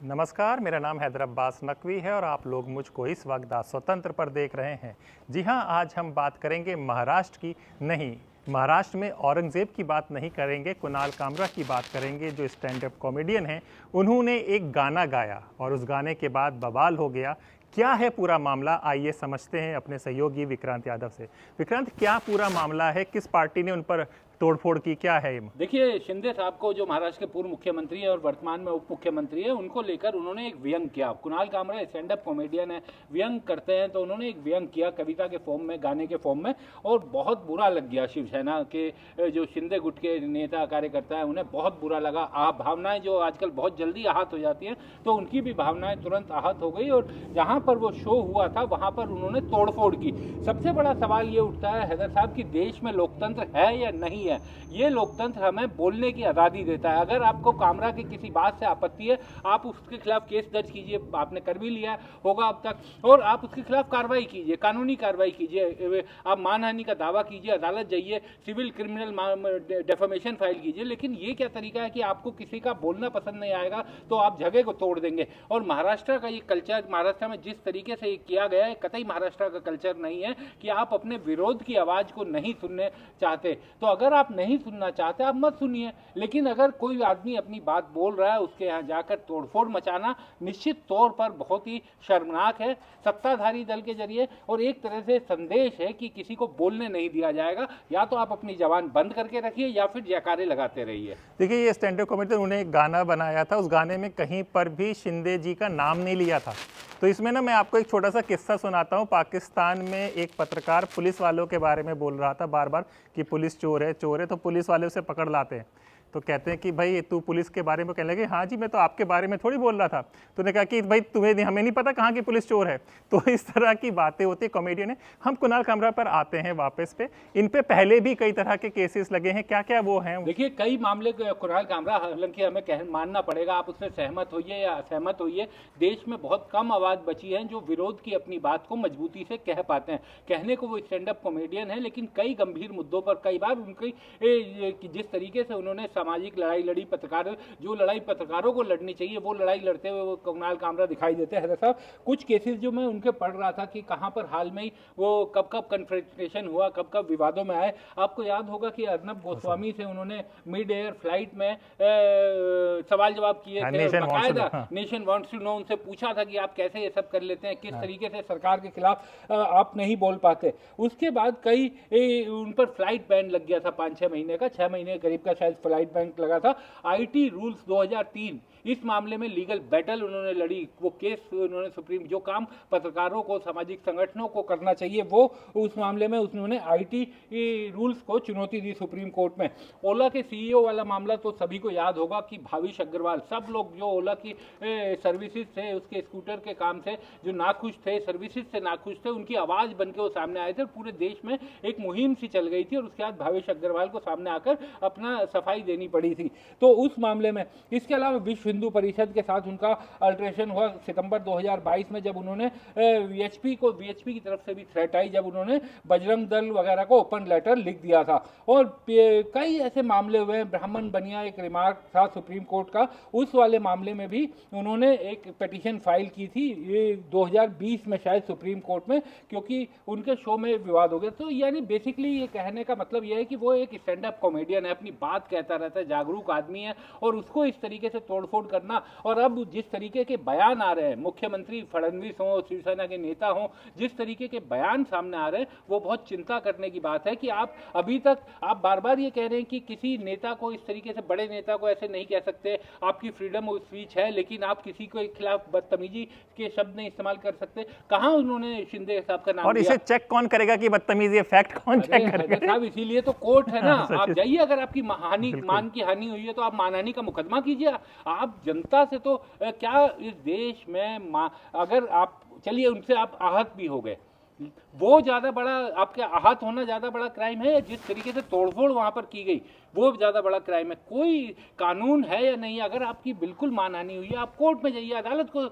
नमस्कार, मेरा नाम हैदर अब्बास नकवी है और आप लोग मुझको इस वक्त द स्वतंत्र पर देख रहे हैं। जी हाँ, आज हम बात करेंगे महाराष्ट्र की नहीं, महाराष्ट्र में औरंगज़ेब की बात नहीं करेंगे, कुणाल कामरा की बात करेंगे जो स्टैंड अप कॉमेडियन हैं। उन्होंने एक गाना गाया और उस गाने के बाद बवाल हो गया। क्या है पूरा मामला, आइए समझते हैं अपने सहयोगी विक्रांत यादव से। विक्रांत, क्या पूरा मामला है, किस पार्टी ने उन पर तोड़फोड़ की, क्या है? देखिए, शिंदे साहब को, जो महाराष्ट्र के पूर्व मुख्यमंत्री है और वर्तमान में उप मुख्यमंत्री है, उनको लेकर उन्होंने एक व्यंग किया। Kunal Kamra stand up comedian है, व्यंग करते हैं, तो उन्होंने एक व्यंग किया कविता के फॉर्म में, गाने के फॉर्म में, और बहुत बुरा लग गया। शिवसेना के जो शिंदे गुट के नेता कार्यकर्ता है, उन्हें बहुत बुरा लगा। भावनाएं जो आजकल बहुत जल्दी आहत हो जाती हैं, तो उनकी भी भावनाएं तुरंत आहत हो गई और जहां पर वो शो हुआ था वहां पर उन्होंने तोड़फोड़ की। सबसे बड़ा सवाल ये उठता है हैदर साहब कि देश में लोकतंत्र है या नहीं है। ये लोकतंत्र हमें बोलने की आज़ादी देता है। अगर आपको कामरा की किसी बात से आपत्ति है, आप उसके खिलाफ केस दर्ज कीजिए, आपने कर भी लिया होगा अब तक, और आप उसके खिलाफ कार्रवाई कीजिए, कानूनी कार्रवाई कीजिए, आप मानहानि का दावा कीजिए, अदालत जाइए, सिविल क्रिमिनल डेफेमेशन फाइल कीजिए। लेकिन ये क्या तरीका है कि आपको किसी का बोलना पसंद नहीं आएगा तो आप जगह को तोड़ देंगे। और महाराष्ट्र का ये कल्चर, महाराष्ट्र में जिस तरीके से ये किया गया है, कतई महाराष्ट्र का कल्चर नहीं है कि आप अपने विरोध की आवाज़ को नहीं सुनने चाहते। तो अगर आप नहीं सुनना चाहते, आप मत सुनिए। लेकिन अगर कोई आदमी अपनी बात बोल रहा है, उसके यहाँ जाकर तोड़फोड़ मचाना निश्चित तौर पर बहुत ही शर्मनाक है, सत्ताधारी दल के जरिए, और एक तरह से संदेश है कि किसी को बोलने नहीं दिया जाएगा। या तो आप अपनी जबान बंद करके रखिए या फिर जयकारे लगाते रहिए। देखिए, ये स्टैंड अप कॉमेडी, उन्होंने एक गाना बनाया था, उस गाने में कहीं पर भी शिंदे जी का नाम नहीं लिया था। तो इसमें ना मैं आपको एक छोटा सा किस्सा सुनाता हूँ। पाकिस्तान में एक पत्रकार पुलिस वालों के बारे में बोल रहा था बार बार कि पुलिस चोर है चोर है, तो पुलिस वाले उसे पकड़ लाते हैं। तो कहते हैं कि भाई तू पुलिस के बारे में कहने लगे, हाँ जी मैं तो आपके बारे में थोड़ी बोल रहा था। तो उन्होंने कहा कि भाई हमें नहीं पता कहाँ की पुलिस चोर है। तो इस तरह की बातें होती है कॉमेडियन है। हम कुणाल कामरा पर आते हैं वापस पे। इन पे पहले भी कई तरह के केसेस लगे हैं, क्या क्या वो हैं? देखिए, कई मामले कुणाल कामरा, हालांकि हमें मानना पड़ेगा, आप उससे सहमत होइए या असहमत होइए, देश में बहुत कम आवाज़ बची है जो विरोध की अपनी बात को मजबूती से कह पाते हैं। कहने को वो स्टैंड अप कॉमेडियन है, लेकिन कई गंभीर मुद्दों पर कई बार उनकी जिस तरीके से उन्होंने सामाजिक लड़ाई लड़ी, पत्रकार जो लड़ाई पत्रकारों को लड़नी चाहिए वो लड़ाई लड़ते हुए वो कुणाल कामरा दिखाई देते हैं। साहब, कुछ केसेस जो मैं उनके पढ़ रहा था कि कहां पर हाल में ही वो कब कब कन्फ्रंटेशन हुआ, कब कब विवादों में आए। आपको याद होगा कि अर्नब गोस्वामी से उन्होंने मिड एयर फ्लाइट में सवाल जवाब किए थे, बाकायदा नेशन वांट्स टू नो, उनसे पूछा था कि आप कैसे ये सब कर लेते हैं, किस तरीके से सरकार के खिलाफ आप नहीं बोल पाते। उसके बाद कई उन पर फ्लाइट बैन लग गया था 5-6 महीने का, 6 महीने करीब का शायद फ्लाइट बैन लगा था। आईटी रूल्स 2003, इस मामले में लीगल बैटल उन्होंने लड़ी। वो केस उन्होंने सुप्रीम, जो काम पत्रकारों को, सामाजिक संगठनों को करना चाहिए, वो उस मामले में उन्होंने आईटी रूल्स को चुनौती दी सुप्रीम कोर्ट में। ओला के सीईओ वाला मामला तो सभी को याद होगा कि भाविश अग्रवाल, सब लोग जो ओला की सर्विसेज से, उसके स्कूटर के काम से जो नाखुश थे, सर्विसेज से नाखुश थे, उनकी आवाज़ बन के वो सामने आए थे। पूरे देश में एक मुहिम सी चल गई थी और उसके बाद भाविश अग्रवाल को सामने आकर अपना सफाई देनी पड़ी थी। तो उस मामले में, इसके अलावा विश्व हिंदू परिषद के साथ उनका अल्ट्रेशन हुआ सितंबर 2022 में, जब उन्होंने वीएचपी की तरफ से भी थ्रेट आई, जब उन्होंने बजरंग दल वगैरह को ओपन लेटर लिख दिया था। और कई ऐसे मामले हुए। ब्राह्मण बनिया एक रिमार्क था सुप्रीम कोर्ट का, उस वाले मामले में भी उन्होंने एक पिटीशन फाइल की थी, ये 2020 में शायद सुप्रीम कोर्ट में, क्योंकि उनके शो में विवाद हो गया। तो यानी बेसिकली ये कहने का मतलब यह है कि वो एक स्टैंड अप कॉमेडियन है, अपनी बात कहता रहता है, जागरूक आदमी है, और उसको इस तरीके से तोड़फोड़ करना। और अब जिस तरीके के बयान आ रहे हैं, मुख्यमंत्री फडणवीस हो, शिवसेना के नेता हो, जिस तरीके के बयान सामने आ रहे हैं, वो बहुत चिंता करने की बात है कि आप अभी तक आप बार बार ये कह रहे हैं कि किसी नेता को इस तरीके से, बड़े नेता को ऐसे नहीं कह सकते, आपकी फ्रीडम ऑफ स्पीच है, लेकिन आप किसी के खिलाफ बदतमीजी के शब्द नहीं इस्तेमाल कर सकते। कहाँ उन्होंने शिंदे साहब का नाम और इसे चेक कौन करेगा कि बदतमीजी, फैक्ट कौन चेक करेगा साहब? इसीलिए तो कोर्ट है ना। आप जाइए, अगर आपकी मान की हानि हुई है तो आप मानहानि का मुकदमा कीजिए। आप जनता से तो क्या इस देश में, अगर आप चलिए उनसे आप आहत भी हो गए, वो ज़्यादा बड़ा, आपके आहत होना ज़्यादा बड़ा क्राइम है, या जिस तरीके से तोड़फोड़ वहाँ पर की गई वो ज़्यादा बड़ा क्राइम है? कोई कानून है या नहीं? अगर आपकी बिल्कुल मानहानि हुई है, आप कोर्ट में जाइए, अदालत को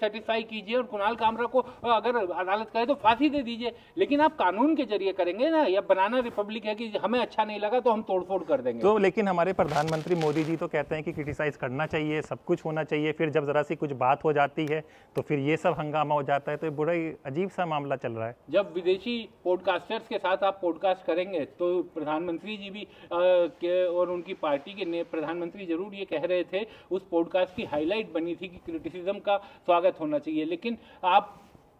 सेटिस्फाई कीजिए, और कुणाल कामरा को अगर अदालत कहे तो फांसी दे दीजिए। लेकिन आप कानून के जरिए करेंगे ना, या बनाना रिपब्लिक है कि हमें अच्छा नहीं लगा तो हम तोड़फोड़ कर देंगे। तो लेकिन हमारे प्रधानमंत्री मोदी जी तो कहते हैं कि क्रिटिसाइज करना चाहिए, सब कुछ होना चाहिए, फिर जब ज़रा सी कुछ बात हो जाती है तो फिर ये सब हंगामा हो जाता है। तो ये बड़ा ही अजीब सा मामला चल रहा है। जब विदेशी पॉडकास्टर्स के साथ आप पॉडकास्ट करेंगे तो प्रधानमंत्री जी भी और उनकी पार्टी के प्रधानमंत्री जरूर ये कह रहे थे, उस पॉडकास्ट की हाईलाइट बनी थी कि क्रिटिसिज्म का स्वागत होना चाहिए। लेकिन आप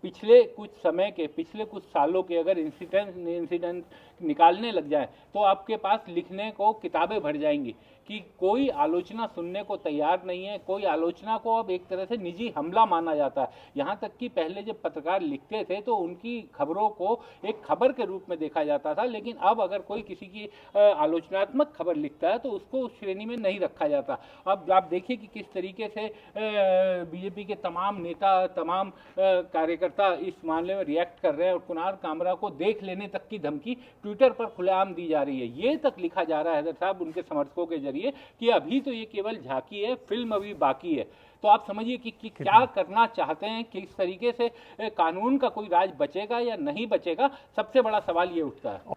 पिछले कुछ सालों के अगर इंसिडेंट निकालने लग जाए तो आपके पास लिखने को किताबें भर जाएंगी कि कोई आलोचना सुनने को तैयार नहीं है। कोई आलोचना को अब एक तरह से निजी हमला माना जाता है। यहाँ तक कि पहले जब पत्रकार लिखते थे तो उनकी खबरों को एक खबर के रूप में देखा जाता था, लेकिन अब अगर कोई किसी की आलोचनात्मक खबर लिखता है तो उसको उस श्रेणी में नहीं रखा जाता। अब आप देखिए कि किस तरीके से बीजेपी के तमाम नेता, तमाम कार्यकर्ता इस मामले में रिएक्ट कर रहे हैं, और कुणाल कामरा को देख लेने तक की धमकी ट्विटर पर खुलेआम दी जा रही है। ये तक लिखा जा रहा है हैदर साहब उनके समर्थकों के जरिए कि अभी तो ये केवल झांकी है, फिल्म अभी बाकी है। तो आप समझिए कि क्या करना चाहते हैं, किस तरीके से कानून का कोई राज बचेगा या नहीं बचेगा। सबसे बड़ा सवाल ये उठता है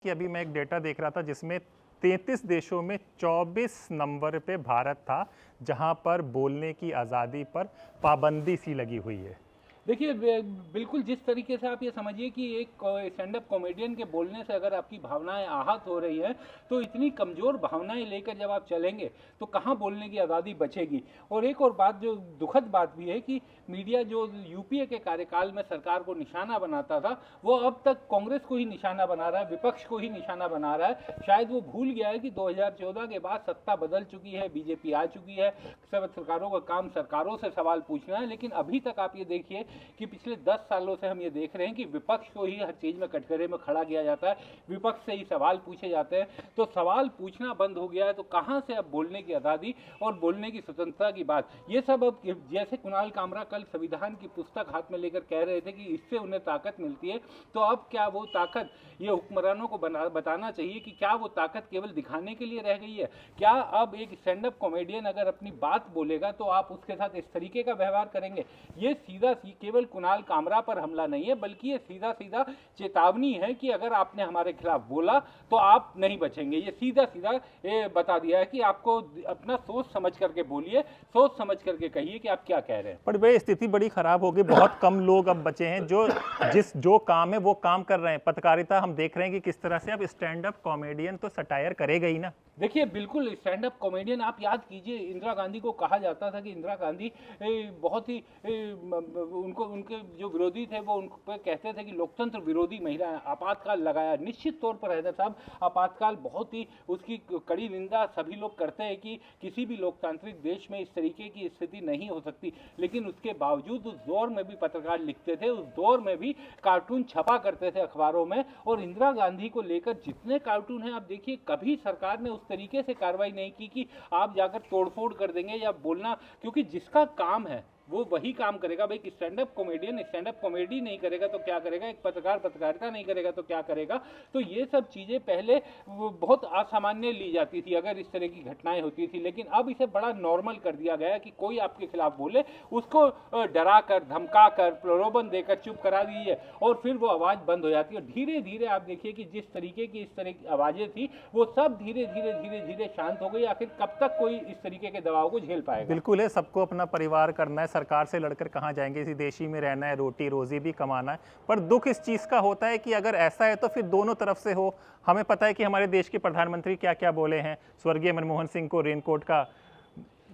कि अभी मैं एक डेटा देख रहा था जिसमें 33 देशों में 24 नंबर पे भारत था, जहां पर बोलने की आज़ादी पर पाबंदी सी लगी हुई है। देखिए, बिल्कुल जिस तरीके से आप ये समझिए कि एक स्टैंड अप कॉमेडियन के बोलने से अगर आपकी भावनाएं आहत हो रही हैं, तो इतनी कमज़ोर भावनाएं लेकर जब आप चलेंगे तो कहाँ बोलने की आज़ादी बचेगी। और एक और बात जो दुखद बात भी है कि मीडिया जो यूपीए के कार्यकाल में सरकार को निशाना बनाता था, वो अब तक कांग्रेस को ही निशाना बना रहा है, विपक्ष को ही निशाना बना रहा है। शायद वो भूल गया है कि 2014 के बाद सत्ता बदल चुकी है, बीजेपी आ चुकी है, सब सरकारों का काम सरकारों से सवाल पूछना है। लेकिन अभी तक आप ये देखिए कि पिछले 10 सालों से हम ये देख रहे हैं कि विपक्ष को ही हर चीज में कटघरे में खड़ा किया जाता है, विपक्ष से ही सवाल पूछे जाते हैं। तो सवाल पूछना बंद हो गया है, तो कहां से अब बोलने की आज़ादी और बोलने की स्वतंत्रता की बात। ये सब अब जैसे कुणाल कामरा कल संविधान की पुस्तक हाथ में लेकर कह रहे थे कि इससे उन्हें ताकत मिलती है, तो अब क्या वो ताकत ये हुक्मरानों को बताना चाहिए कि क्या वो ताकत केवल दिखाने के लिए रह गई है? क्या अब एक स्टैंड अप कॉमेडियन अगर अपनी बात बोलेगा तो आप उसके साथ इस तरीके का व्यवहार करेंगे? ये सीधा केवल कुणाल कामरा पर हमला नहीं है, बल्कि ये सीधा सीधा चेतावनी है कि अगर आपने हमारे खिलाफ बोला तो आप नहीं बचेंगे। ये सीधा सीधा बता दिया है कि आपको अपना सोच समझ करके बोलिए, सोच समझ करके कहिए कि आप क्या कह रहे हैं। पर वे स्थिति बड़ी खराब हो गई, बहुत कम लोग अब बचे हैं जो काम है वो काम कर रहे हैं। पत्रकारिता हम देख रहे हैं कि किस तरह से अब स्टैंड अप कॉमेडियन तो सटायर करेगा ही ना। देखिए, बिल्कुल स्टैंड अप कॉमेडियन, आप याद कीजिए इंदिरा गांधी को कहा जाता था कि इंदिरा गांधी बहुत ही उनके जो विरोधी थे वो उन पर कहते थे कि लोकतंत्र विरोधी महिला है। आपातकाल लगाया, निश्चित तौर पर हैदर साहब आपातकाल बहुत ही उसकी कड़ी निंदा सभी लोग करते हैं कि किसी भी लोकतांत्रिक देश में इस तरीके की स्थिति नहीं हो सकती। लेकिन उसके बावजूद उस दौर में भी पत्रकार लिखते थे, उस दौर में भी कार्टून छपा करते थे अखबारों में। और इंदिरा गांधी को लेकर जितने कार्टून हैं आप देखिए, कभी सरकार ने उस तरीके से कार्रवाई नहीं की कि आप जाकर तोड़फोड़ कर देंगे या बोलना, क्योंकि जिसका काम है वो वही काम करेगा। भाई, stand up comedian stand up comedy नहीं करेगा तो क्या करेगा, एक पत्रकार पत्रकारिता नहीं करेगा तो क्या करेगा। तो ये सब चीज़ें पहले बहुत असामान्य ली जाती थी अगर इस तरह की घटनाएं होती थी, लेकिन अब इसे बड़ा नॉर्मल कर दिया गया है कि कोई आपके खिलाफ बोले उसको डरा कर, धमका कर, प्रलोभन देकर चुप करा दीजिए और फिर वो आवाज़ बंद हो जाती है। धीरे धीरे आप देखिए कि जिस तरीके की इस तरह की आवाज़ें थी वो सब धीरे धीरे धीरे धीरे शांत हो गई। आखिर कब तक कोई इस तरीके के दबाव को झेल पाएगा? बिल्कुल है, सबको अपना परिवार करना है, सरकार से लड़कर कहाँ जाएंगे, इसी देश ही में रहना है, रोटी रोजी भी कमाना है। पर दुख इस चीज़ का होता है कि अगर ऐसा है तो फिर दोनों तरफ से हो। हमें पता है कि हमारे देश के प्रधानमंत्री क्या क्या बोले हैं। स्वर्गीय मनमोहन सिंह को रेनकोट का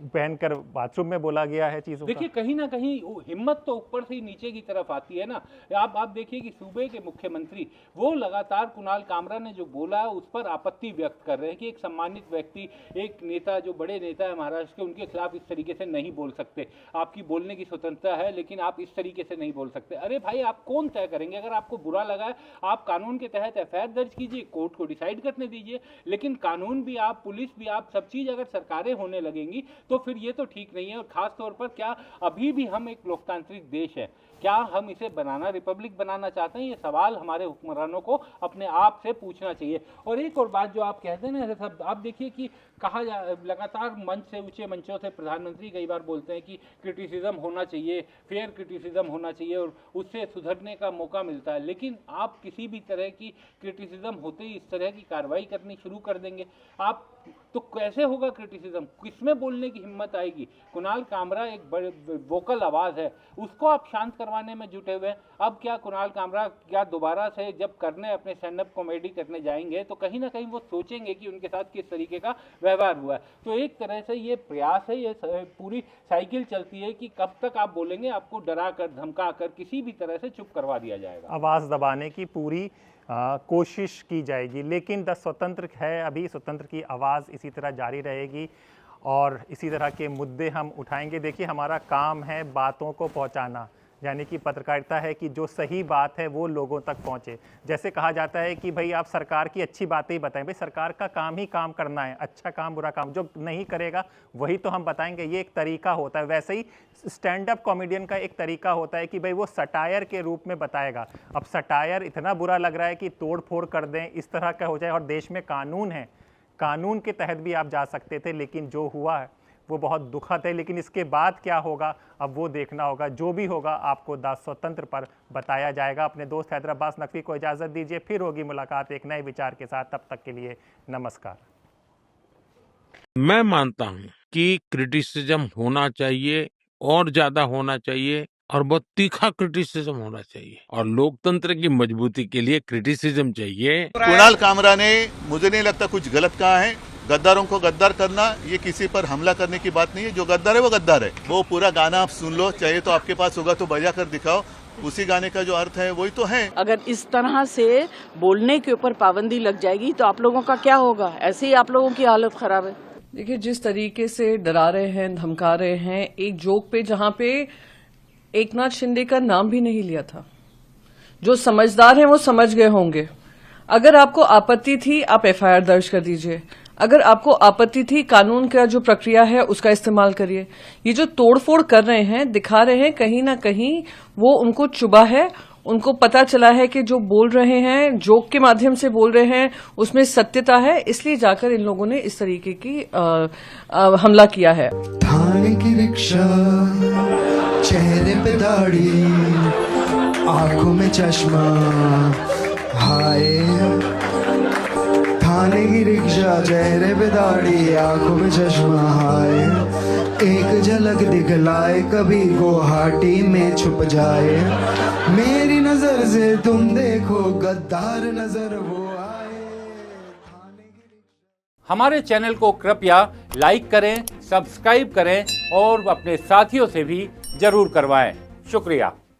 पहनकर बाथरूम में बोला गया है चीज़ों का। देखिए, कहीं ना कहीं हिम्मत तो ऊपर से ही नीचे की तरफ आती है ना। आप देखिए कि सूबे के मुख्यमंत्री वो लगातार कुणाल कामरा ने जो बोला है उस पर आपत्ति व्यक्त कर रहे हैं कि एक सम्मानित व्यक्ति, एक नेता, जो बड़े नेता है महाराष्ट्र के, उनके खिलाफ इस तरीके से नहीं बोल सकते। आपकी बोलने की स्वतंत्रता है लेकिन आप इस तरीके से नहीं बोल सकते। अरे भाई, आप कौन तय करेंगे? अगर आपको बुरा लगा है आप कानून के तहत एफआईआर दर्ज कीजिए, कोर्ट को डिसाइड करने दीजिए। लेकिन कानून भी आप, पुलिस भी आप, सब चीज़ अगर सरकारें होने लगेंगी तो फिर ये तो ठीक नहीं है। और खास तौर पर क्या अभी भी हम एक लोकतांत्रिक देश है, क्या हम इसे बनाना रिपब्लिक बनाना चाहते हैं? ये सवाल हमारे हुक्मरानों को अपने आप से पूछना चाहिए। और एक और बात जो आप कहते हैं ना, सब आप देखिए कि लगातार मंच से, ऊंचे मंचों से प्रधानमंत्री कई बार बोलते हैं कि क्रिटिसिज्म होना चाहिए, फेयर क्रिटिसिज्म होना चाहिए और उससे सुधरने का मौका मिलता है। लेकिन आप किसी भी तरह की क्रिटिसिज्म होते ही इस तरह की कार्रवाई करनी शुरू कर देंगे, आप तो कैसे होगा क्रिटिसिज्म? किसमें बोलने की हिम्मत आएगी? कुणाल कामरा एक बड़े वोकल आवाज़ है, उसको आप शांत करवाने में जुटे हुए हैं। अब क्या कुणाल कामरा क्या दोबारा से जब करने अपने स्टैंड अप कॉमेडी करने जाएंगे तो कहीं ना कहीं वो सोचेंगे कि उनके साथ किस तरीके का व्यवहार हुआ है? तो एक तरह से ये प्रयास है, ये पूरी साइकिल चलती है कि कब तक आप बोलेंगे, आपको डरा कर धमका कर किसी भी तरह से चुप करवा दिया जाएगा। आवाज़ दबाने की पूरी कोशिश की जाएगी, लेकिन द स्वतंत्र है, अभी स्वतंत्र की आवाज़ इसी तरह जारी रहेगी और इसी तरह के मुद्दे हम उठाएंगे। देखिए, हमारा काम है बातों को पहुंचाना, यानी कि पत्रकारिता है कि जो सही बात है वो लोगों तक पहुंचे। जैसे कहा जाता है कि भाई आप सरकार की अच्छी बातें ही बताएं, भाई सरकार का काम ही काम करना है, अच्छा काम बुरा काम, जो नहीं करेगा वही तो हम बताएंगे, ये एक तरीका होता है। वैसे ही स्टैंड अप कॉमेडियन का एक तरीका होता है कि भाई वो सटायर के रूप में बताएगा। अब सटायर इतना बुरा लग रहा है कि तोड़ फोड़ कर दें, इस तरह का हो जाए, और देश में कानून है, कानून के तहत भी आप जा सकते थे, लेकिन जो हुआ है वो बहुत दुखद है। लेकिन इसके बाद क्या होगा अब वो देखना होगा। जो भी होगा आपको दास स्वतंत्र पर बताया जाएगा। अपने दोस्त हैदराबाद नकवी को इजाज़त दीजिए, फिर होगी मुलाकात एक नए विचार के साथ। तब तक के लिए नमस्कार। मैं मानता हूं कि क्रिटिसिज्म होना चाहिए और ज्यादा होना चाहिए और बहुत तीखा क्रिटिसिज्म होना चाहिए और लोकतंत्र की मजबूती के लिए क्रिटिसिज्म चाहिए। कुणाल कामरा ने मुझे नहीं लगता कुछ गलत कहा है। गद्दारों को गद्दार करना ये किसी पर हमला करने की बात नहीं है। जो गद्दार है वो गद्दार है। वो पूरा गाना आप सुन लो, चाहिए तो आपके पास होगा तो बजा कर दिखाओ, उसी गाने का जो अर्थ है वही तो है। अगर इस तरह से बोलने के ऊपर पाबंदी लग जाएगी तो आप लोगों का क्या होगा? ऐसे ही आप लोगों की हालत खराब है। देखिए, जिस तरीके से डरा रहे हैं, धमका रहे हैं, एक जोक पे जहां पे एकनाथ शिंदे का नाम भी नहीं लिया था। जो समझदार हैं वो समझ गए होंगे। अगर आपको आपत्ति थी, आप एफआईआर दर्ज कर दीजिए। अगर आपको आपत्ति थी, कानून का जो प्रक्रिया है उसका इस्तेमाल करिए। ये जो तोड़फोड़ कर रहे हैं, दिखा रहे हैं, कहीं ना कहीं वो उनको चुभा है। उनको पता चला है कि जो बोल रहे हैं, जोक के माध्यम से बोल रहे हैं, उसमें सत्यता है, इसलिए जाकर इन लोगों ने इस तरीके की हमला किया है। थाने की रिक्शा, चेहरे पे दाढ़ी, आंखों में चश्मा, हाय। थाने की रिक्शा, चेहरे पे दाढ़ी, आंखों में चश्मा, हाय। एक झलक दिखलाए कभी गुवाहाटी में छुप जाए। मेरी नजर से तुम देखो, गद्दार नजर वो आए। हमारे चैनल को कृपया लाइक करें, सब्सक्राइब करें और अपने साथियों से भी जरूर करवाएं। शुक्रिया।